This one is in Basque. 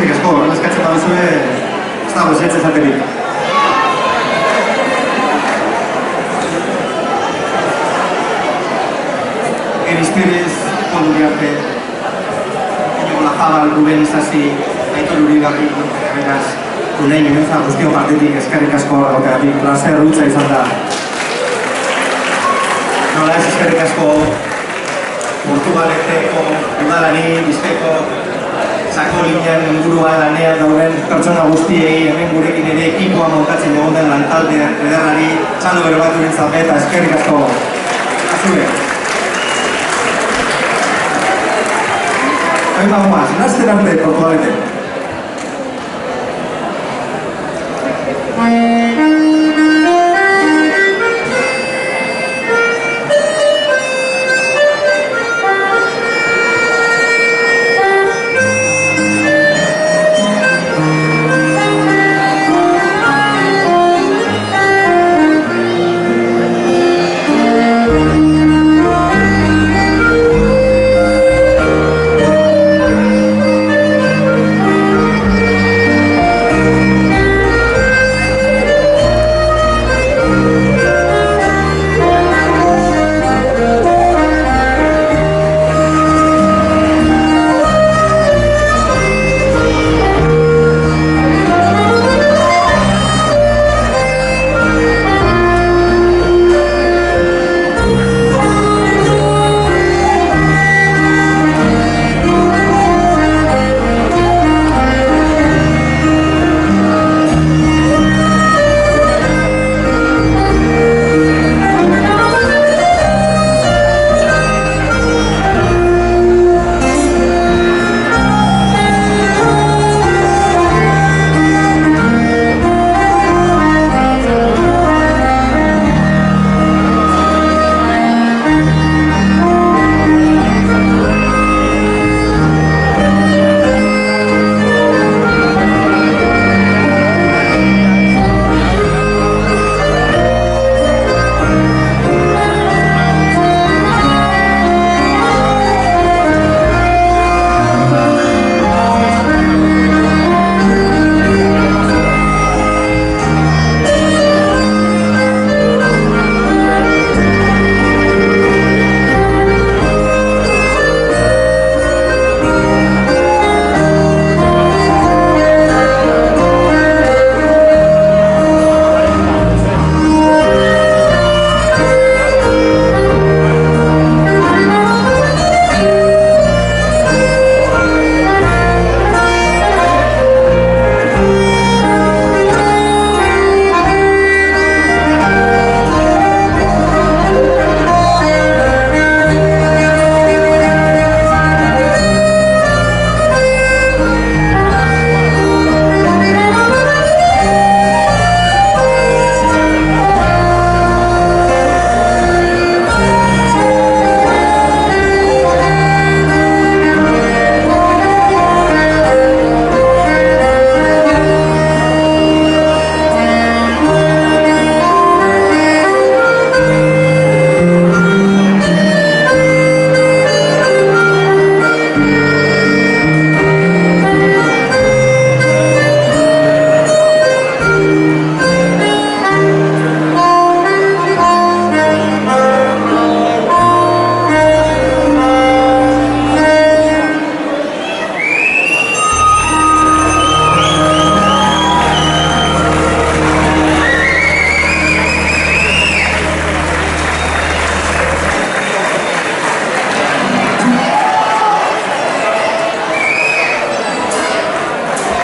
eskerrik asko, eskatzen baduzue, ez dago ez ezaterik. Eris Pérez, Koldo Uriarte, Iñigo Lazabal, Ruben Isasi, Aitor Uribarri, beraz, Unai Mendoza guztio partetik eskerrik asko egoteagatik, plazer dutza izan da. Nola ez eskerrik asko Portugaleteko udalari, Bizkaiko Sakolinean inguruan lanean dauden pertsona guztiei, hemen gurekin ere ekipoa montatzen egon den lantalde ederrari, txalo bero bat duren zabe eta eskerrik asko. Azure. Hain bagoaz, nazten arte Portugalete.